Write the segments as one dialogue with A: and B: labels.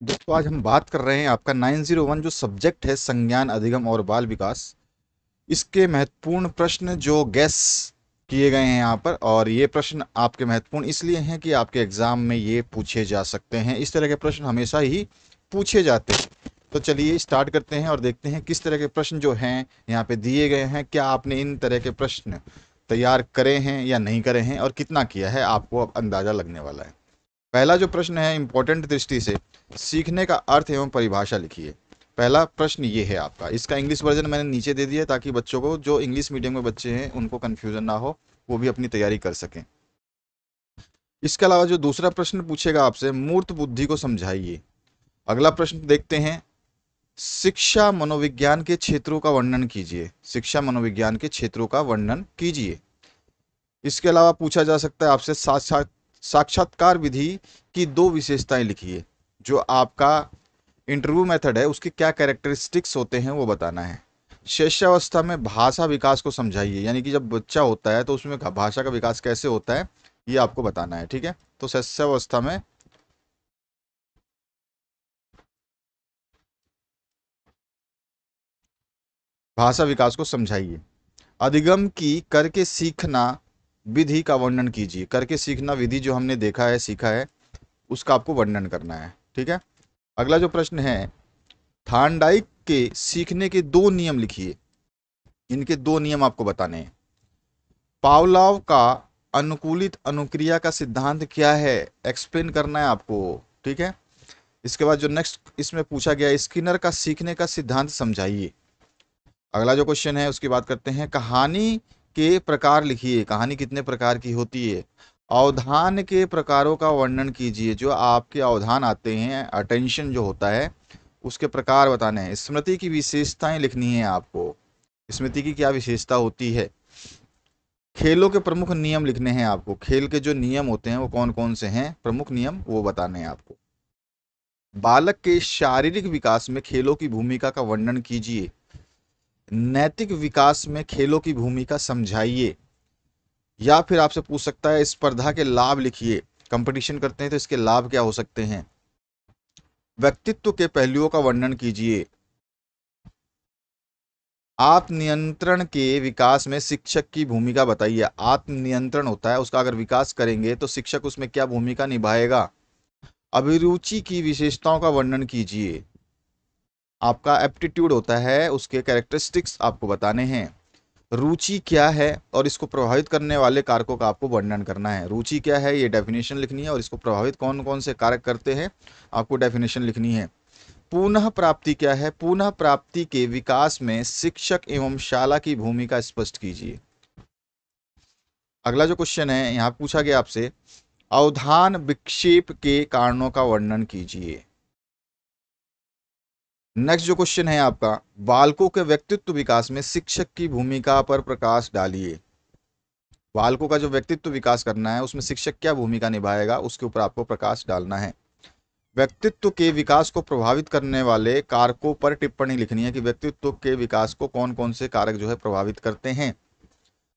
A: दोस्तों आज हम बात कर रहे हैं आपका 901 जो सब्जेक्ट है संज्ञान अधिगम और बाल विकास। इसके महत्वपूर्ण प्रश्न जो गैस किए गए हैं यहाँ पर, और ये प्रश्न आपके महत्वपूर्ण इसलिए हैं कि आपके एग्जाम में ये पूछे जा सकते हैं। इस तरह के प्रश्न हमेशा ही पूछे जाते हैं। तो चलिए स्टार्ट करते हैं और देखते हैं किस तरह के प्रश्न जो हैं यहाँ पे दिए गए हैं। क्या आपने इन तरह के प्रश्न तैयार करे हैं या नहीं करे हैं, और कितना किया है, आपको अब अंदाजा लगने वाला है। पहला जो प्रश्न है इंपॉर्टेंट दृष्टि से, सीखने का अर्थ एवं परिभाषा लिखिए। पहला प्रश्न ये है आपका। इसका इंग्लिश वर्जन मैंने नीचे दे दिया है ताकि बच्चों को, जो इंग्लिश मीडियम में बच्चे हैं, उनको कन्फ्यूजन ना हो, वो भी अपनी तैयारी कर सकें। इसके अलावा जो दूसरा प्रश्न पूछेगा आपसे, मूर्त बुद्धि को समझाइए। अगला प्रश्न देखते हैं, शिक्षा मनोविज्ञान के क्षेत्रों का वर्णन कीजिए। शिक्षा मनोविज्ञान के क्षेत्रों का वर्णन कीजिए। इसके अलावा पूछा जा सकता है आपसे, साक्षात्कार विधि की दो विशेषताएं लिखिए। जो आपका इंटरव्यू मेथड है उसके क्या कैरेक्टरिस्टिक्स होते हैं वो बताना है। शिष्यावस्था में भाषा विकास को समझाइए, यानी कि जब बच्चा होता है तो उसमें भाषा का विकास कैसे होता है ये आपको बताना है। ठीक है, तो शिष्यावस्था में भाषा विकास को समझाइए। अधिगम की करके सीखना विधि का वर्णन कीजिए। करके सीखना विधि जो हमने देखा है, सीखा है, उसका आपको वर्णन करना है। ठीक है, अगला जो प्रश्न है, थार्नडाइक के सीखने के दो नियम लिखिए। इनके दो नियम आपको बताने हैं। पावलोव का अनुकूलित अनुक्रिया का सिद्धांत क्या है, एक्सप्लेन करना है आपको। ठीक है, इसके बाद जो नेक्स्ट इसमें पूछा गया, स्किनर का सीखने का सिद्धांत समझाइए। अगला जो क्वेश्चन है उसकी बात करते हैं, कहानी के प्रकार लिखिए। कहानी कितने प्रकार की होती है। अवधान के प्रकारों का वर्णन कीजिए। जो आपके अवधान आते हैं, अटेंशन जो होता है, उसके प्रकार बताने हैं। स्मृति की विशेषताएं लिखनी है आपको। स्मृति की क्या विशेषता होती है। खेलों के प्रमुख नियम लिखने हैं आपको। खेल के जो नियम होते हैं वो कौन कौन से हैं, प्रमुख नियम, वो बताने हैं आपको। बालक के शारीरिक विकास में खेलों की भूमिका का वर्णन कीजिए। नैतिक विकास में खेलों की भूमिका समझाइए। या फिर आपसे पूछ सकता है, स्पर्धा के लाभ लिखिए। कंपटीशन करते हैं तो इसके लाभ क्या हो सकते हैं। व्यक्तित्व के पहलुओं का वर्णन कीजिए। आत्मनियंत्रण के विकास में शिक्षक की भूमिका बताइए। आत्मनियंत्रण होता है, उसका अगर विकास करेंगे तो शिक्षक उसमें क्या भूमिका निभाएगा। अभिरुचि की विशेषताओं का वर्णन कीजिए। आपका एप्टीट्यूड होता है, उसके कैरेक्टरिस्टिक्स आपको बताने हैं। रुचि क्या है और इसको प्रभावित करने वाले कारकों का आपको वर्णन करना है। रुचि क्या है, ये डेफिनेशन लिखनी है, और इसको प्रभावित कौन कौन से कारक करते हैं, आपको डेफिनेशन लिखनी है। पुनः प्राप्ति क्या है, पुनः प्राप्ति के विकास में शिक्षक एवं शाला की भूमिका स्पष्ट कीजिए। अगला जो क्वेश्चन है यहाँ पूछा गया आपसे, अवधान विक्षेप के कारणों का वर्णन कीजिए। नेक्स्ट जो क्वेश्चन है आपका, बालकों के व्यक्तित्व विकास में शिक्षक की भूमिका पर प्रकाश डालिए। बालकों का जो व्यक्तित्व विकास करना है उसमें शिक्षक क्या भूमिका निभाएगा, उसके ऊपर आपको प्रकाश डालना है। व्यक्तित्व के विकास को प्रभावित करने वाले कारकों पर टिप्पणी लिखनी है कि व्यक्तित्व के विकास को कौन कौन से कारक जो है प्रभावित करते हैं।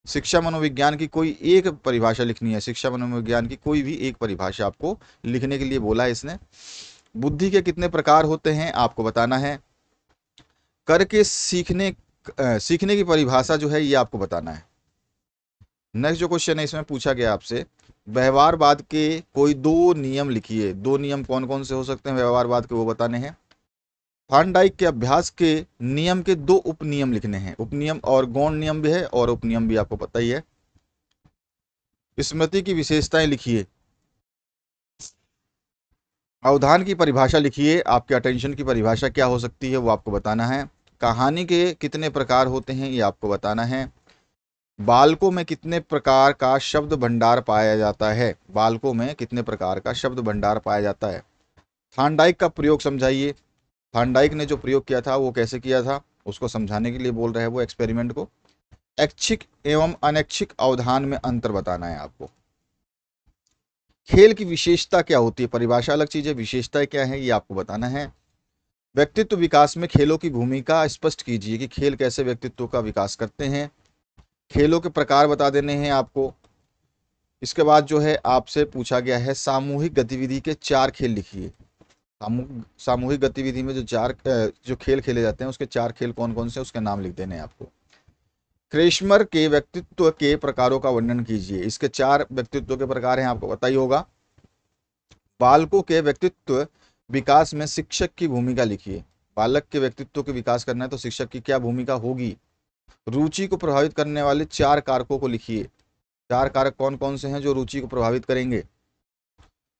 A: शिक्षा मनोविज्ञान की कोई एक परिभाषा लिखनी है। शिक्षा मनोविज्ञान की कोई भी एक परिभाषा आपको लिखने के लिए बोला है इसने। बुद्धि के कितने प्रकार होते हैं आपको बताना है। करके सीखने की परिभाषा जो है ये आपको बताना है। नेक्स्ट जो क्वेश्चन है इसमें पूछा गया आपसे, व्यवहारवाद के कोई दो नियम लिखिए। दो नियम कौन कौन से हो सकते हैं व्यवहारवाद के, वो बताने हैं। थॉर्नडाइक के अभ्यास के नियम के दो उपनियम लिखने हैं। उपनियम और गौण नियम भी है, और उपनियम भी आपको पता ही है। स्मृति की विशेषताएं लिखिए। अवधान की परिभाषा लिखिए। आपके अटेंशन की परिभाषा क्या हो सकती है वो आपको बताना है। कहानी के कितने प्रकार होते हैं ये आपको बताना है। बालकों में कितने प्रकार का शब्द भंडार पाया जाता है। बालकों में कितने प्रकार का शब्द भंडार पाया जाता है। थार्नडाइक का प्रयोग समझाइए। थार्नडाइक ने जो प्रयोग किया था वो कैसे किया था, उसको समझाने के लिए बोल रहे हैं वो एक्सपेरिमेंट को। ऐच्छिक एवं अनैच्छिक अवधान में अंतर बताना है आपको। खेल की विशेषता क्या होती है, परिभाषा अलग चीज है, विशेषता क्या है ये आपको बताना है। व्यक्तित्व विकास में खेलों की भूमिका स्पष्ट कीजिए कि खेल कैसे व्यक्तित्व का विकास करते हैं। खेलों के प्रकार बता देने हैं आपको। इसके बाद जो है आपसे पूछा गया है, सामूहिक गतिविधि के चार खेल लिखिए। सामूहिक गतिविधि में जो खेल खेले जाते हैं उसके 4 खेल कौन कौन से उसके नाम लिख देने हैं आपको। क्रेशमर के व्यक्तित्व के प्रकारों का वर्णन कीजिए। इसके 4 व्यक्तित्व के प्रकार हैं, आपको पता ही होगा। बालकों के व्यक्तित्व विकास में शिक्षक की भूमिका लिखिए। बालक के व्यक्तित्व के विकास करना है तो शिक्षक की क्या भूमिका होगी। रुचि को प्रभावित करने वाले 4 कारकों को लिखिए। 4 कारक कौन कौन से हैं जो रुचि को प्रभावित करेंगे।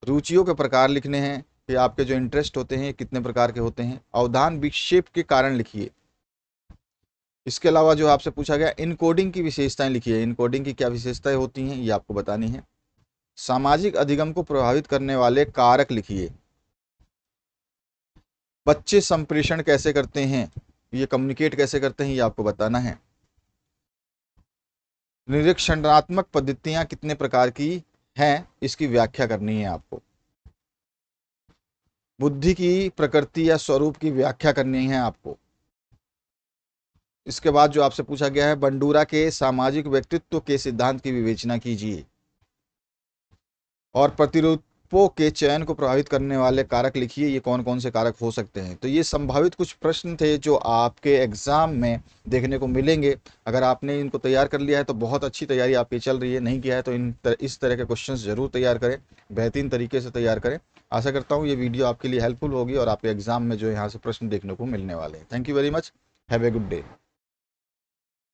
A: रुचियों के प्रकार लिखने हैं कि आपके जो इंटरेस्ट होते हैं कितने प्रकार के होते हैं। अवधान विक्षेप के कारण लिखिए। इसके अलावा जो आपसे पूछा गया इनकोडिंग की विशेषताएं लिखिए। इनकोडिंग की क्या विशेषताएं होती हैं ये आपको बतानी है। सामाजिक अधिगम को प्रभावित करने वाले कारक लिखिए। बच्चे संप्रेषण कैसे करते हैं, ये कम्युनिकेट कैसे करते हैं ये आपको बताना है। निरीक्षणात्मक पद्धतियां कितने प्रकार की हैं इसकी व्याख्या करनी है आपको। बुद्धि की प्रकृति या स्वरूप की व्याख्या करनी है आपको। इसके बाद जो आपसे पूछा गया है बंडूरा के सामाजिक व्यक्तित्व के सिद्धांत की विवेचना कीजिए। और प्रतिरूपों के चयन को प्रभावित करने वाले कारक लिखिए। ये कौन कौन से कारक हो सकते हैं। तो ये संभावित कुछ प्रश्न थे जो आपके एग्जाम में देखने को मिलेंगे। अगर आपने इनको तैयार कर लिया है तो बहुत अच्छी तैयारी आपकी चल रही है, नहीं किया है तो इस तरह के क्वेश्चन जरूर तैयार करें, बेहतरीन तरीके से तैयार करें। आशा करता हूँ ये वीडियो आपके लिए हेल्पफुल होगी और आपके एग्जाम में जो यहाँ से प्रश्न देखने को मिलने वाले हैं। Thank you very much, have a good day.